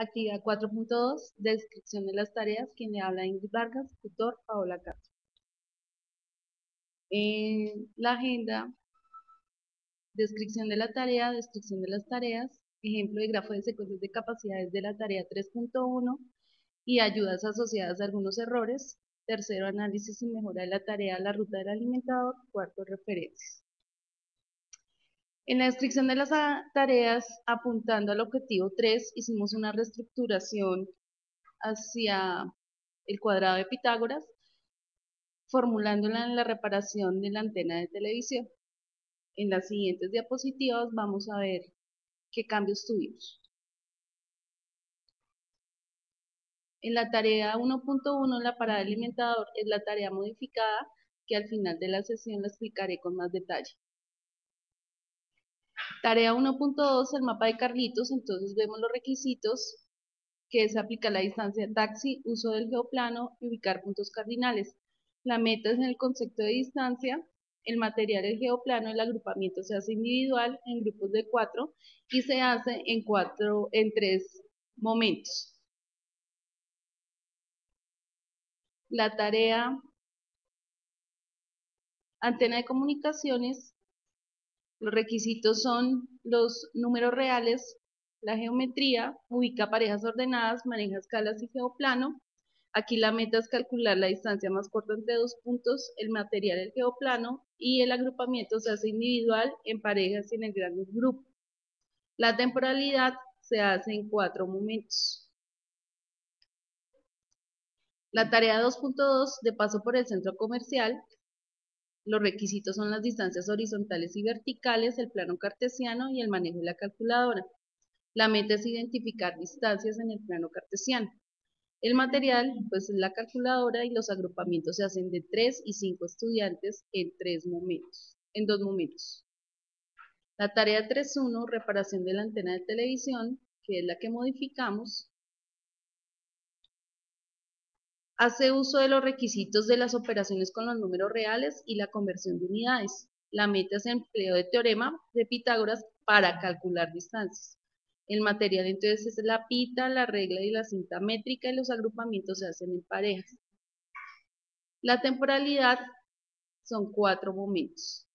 Actividad 4.2, descripción de las tareas. Quien le habla: Ingrid Vargas, tutor Paola Castro. En la agenda, descripción de la tarea, descripción de las tareas, ejemplo de grafo de secuencias de capacidades de la tarea 3.1 y ayudas asociadas a algunos errores. Tercero, análisis y mejora de la tarea, la ruta del alimentador. Cuarto, referencias. En la descripción de las tareas, apuntando al objetivo 3, hicimos una reestructuración hacia el cuadrado de Pitágoras, formulándola en la reparación de la antena de televisión. En las siguientes diapositivas vamos a ver qué cambios tuvimos. En la tarea 1.1, la parada del alimentador es la tarea modificada, que al final de la sesión la explicaré con más detalle. Tarea 1.2, el mapa de Carlitos. Entonces vemos los requisitos, que es aplicar la distancia taxi, uso del geoplano y ubicar puntos cardinales. La meta es en el concepto de distancia. El material del geoplano, el agrupamiento se hace individual en grupos de 4 y se hace en 3 momentos. La tarea antena de comunicaciones, los requisitos son los números reales, la geometría, ubica parejas ordenadas, maneja escalas y geoplano. Aquí la meta es calcular la distancia más corta entre dos puntos, el material del geoplano, y el agrupamiento se hace individual, en parejas y en el gran grupo. La temporalidad se hace en 4 momentos. La tarea 2.2, de paso por el centro comercial, los requisitos son las distancias horizontales y verticales, el plano cartesiano y el manejo de la calculadora. La meta es identificar distancias en el plano cartesiano. El material, pues, es la calculadora, y los agrupamientos se hacen de 3 y 5 estudiantes en 2 momentos. La tarea 3.1, reparación de la antena de televisión, que es la que modificamos, hace uso de los requisitos de las operaciones con los números reales y la conversión de unidades. La meta es el empleo de teorema de Pitágoras para calcular distancias. El material entonces es la pita, la regla y la cinta métrica, y los agrupamientos se hacen en parejas. La temporalidad son 4 momentos.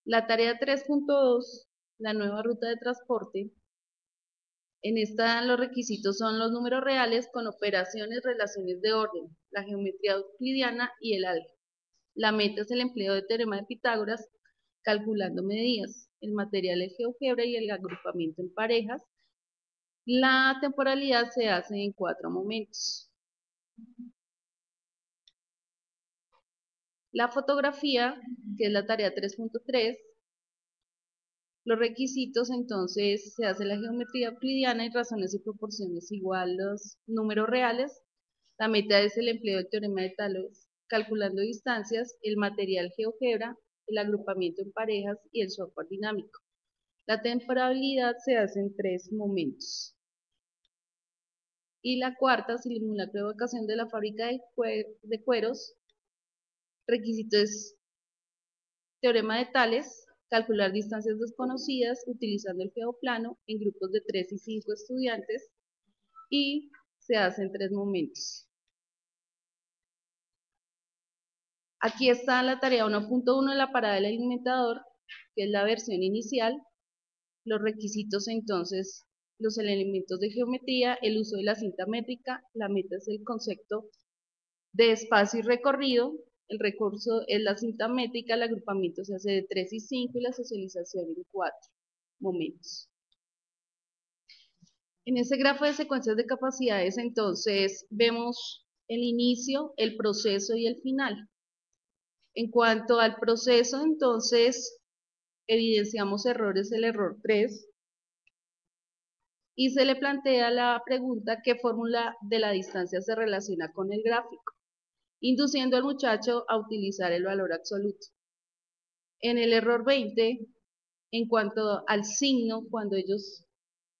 La tarea 3.2, la nueva ruta de transporte. En esta los requisitos son los números reales con operaciones, relaciones de orden, la geometría euclidiana y el álgebra. La meta es el empleo de teorema de Pitágoras calculando medidas. El material es GeoGebra y el agrupamiento en parejas. La temporalidad se hace en 4 momentos. La fotografía, que es la tarea 3.3, los requisitos, entonces se hace la geometría euclidiana y razones y proporciones igual los números reales. La meta es el empleo del teorema de Talos calculando distancias, el material GeoGebra, el agrupamiento en parejas y el software dinámico. La temporalidad se hace en 3 momentos. Y la cuarta, simulacro de evacuación de la fábrica de cueros. Requisito es teorema de Tales, calcular distancias desconocidas utilizando el geoplano en grupos de 3 y 5 estudiantes, y se hace en 3 momentos. Aquí está la tarea 1.1 de la parada del alimentador, que es la versión inicial. Los requisitos, entonces, los elementos de geometría, el uso de la cinta métrica. La meta es el concepto de espacio y recorrido. El recurso es la cinta métrica, el agrupamiento se hace de 3 y 5 y la socialización en 4 momentos. En ese grafo de secuencias de capacidades, entonces, vemos el inicio, el proceso y el final. En cuanto al proceso, entonces, evidenciamos errores, el error 3, y se le plantea la pregunta: ¿qué fórmula de la distancia se relaciona con el gráfico?, induciendo al muchacho a utilizar el valor absoluto. En el error 20, en cuanto al signo, cuando ellos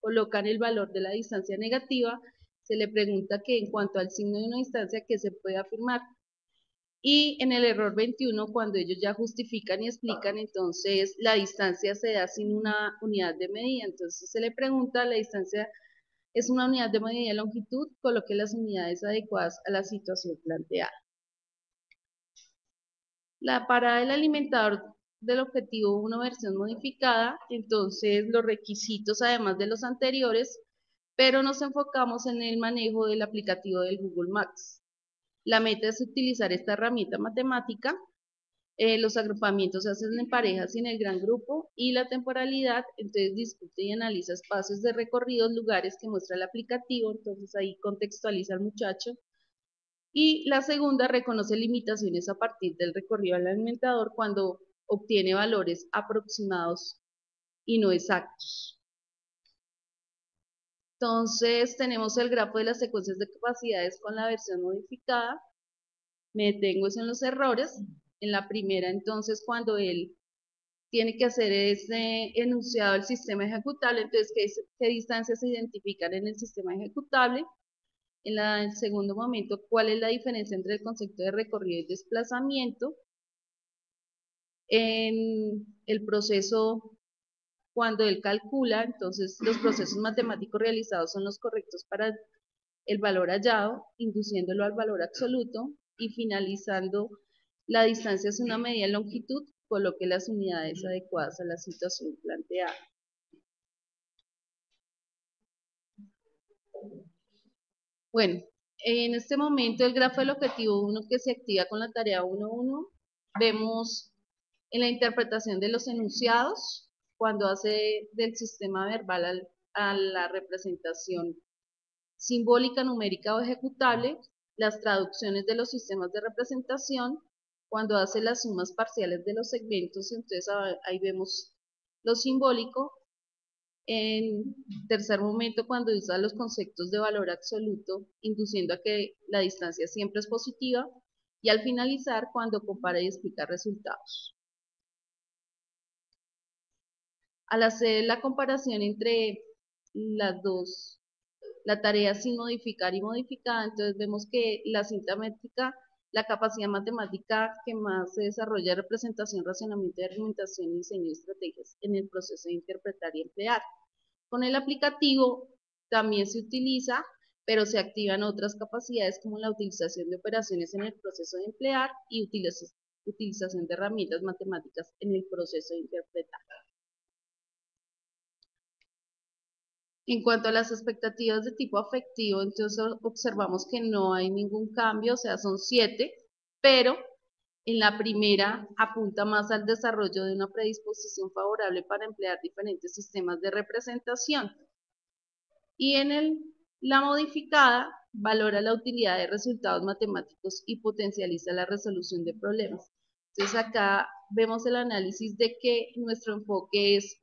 colocan el valor de la distancia negativa, se le pregunta que en cuanto al signo de una distancia, ¿qué se puede afirmar? Y en el error 21, cuando ellos ya justifican y explican, entonces la distancia se da sin una unidad de medida. Entonces se le pregunta, la distancia es una unidad de medida de longitud, coloque las unidades adecuadas a la situación planteada. La parada del alimentador del objetivo 1 versión modificada, entonces los requisitos además de los anteriores, pero nos enfocamos en el manejo del aplicativo del Google Maps. La meta es utilizar esta herramienta matemática, los agrupamientos se hacen en parejas y en el gran grupo, y la temporalidad, entonces discute y analiza espacios de recorridos, lugares que muestra el aplicativo, entonces ahí contextualiza al muchacho. Y la segunda reconoce limitaciones a partir del recorrido al alimentador cuando obtiene valores aproximados y no exactos. Entonces tenemos el grafo de las secuencias de capacidades con la versión modificada. Me detengo en los errores. En la primera, entonces, cuando él tiene que hacer ese enunciado del sistema ejecutable, entonces, ¿qué distancias se identifican en el sistema ejecutable? En el segundo momento, ¿cuál es la diferencia entre el concepto de recorrido y desplazamiento? En el proceso, cuando él calcula, entonces los procesos matemáticos realizados son los correctos para el valor hallado, induciéndolo al valor absoluto, y finalizando, la distancia es una medida de longitud, coloque las unidades adecuadas a la situación planteada. Bueno, en este momento el grafo del objetivo 1 que se activa con la tarea 1.1, vemos en la interpretación de los enunciados, cuando hace del sistema verbal a la representación simbólica, numérica o ejecutable, las traducciones de los sistemas de representación, cuando hace las sumas parciales de los segmentos, entonces ahí vemos lo simbólico. En tercer momento, cuando usa los conceptos de valor absoluto, induciendo a que la distancia siempre es positiva, y al finalizar, cuando compara y explica resultados. Al hacer la comparación entre las dos, la tarea sin modificar y modificada, entonces vemos que la cinta métrica, la capacidad matemática que más se desarrolla es representación, razonamiento, argumentación y diseño de estrategias en el proceso de interpretar y emplear. Con el aplicativo también se utiliza, pero se activan otras capacidades como la utilización de operaciones en el proceso de emplear y utilización de herramientas matemáticas en el proceso de interpretar. En cuanto a las expectativas de tipo afectivo, entonces observamos que no hay ningún cambio, o sea, son 7, pero en la primera apunta más al desarrollo de una predisposición favorable para emplear diferentes sistemas de representación. Y en la modificada valora la utilidad de resultados matemáticos y potencializa la resolución de problemas. Entonces acá vemos el análisis de que nuestro enfoque es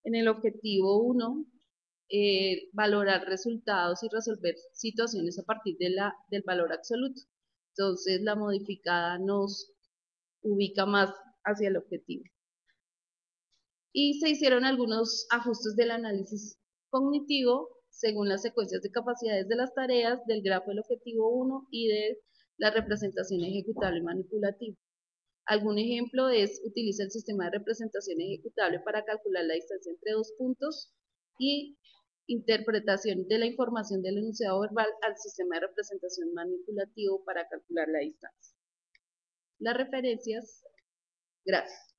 en el objetivo 1, valorar resultados y resolver situaciones a partir del valor absoluto. Entonces la modificada nos ubica más hacia el objetivo. Y se hicieron algunos ajustes del análisis cognitivo según las secuencias de capacidades de las tareas, del grafo del objetivo 1 y de la representación ejecutable y manipulativa. Algún ejemplo es, utiliza el sistema de representación ejecutable para calcular la distancia entre dos puntos, y interpretación de la información del enunciado verbal al sistema de representación manipulativo para calcular la distancia. Las referencias, gracias.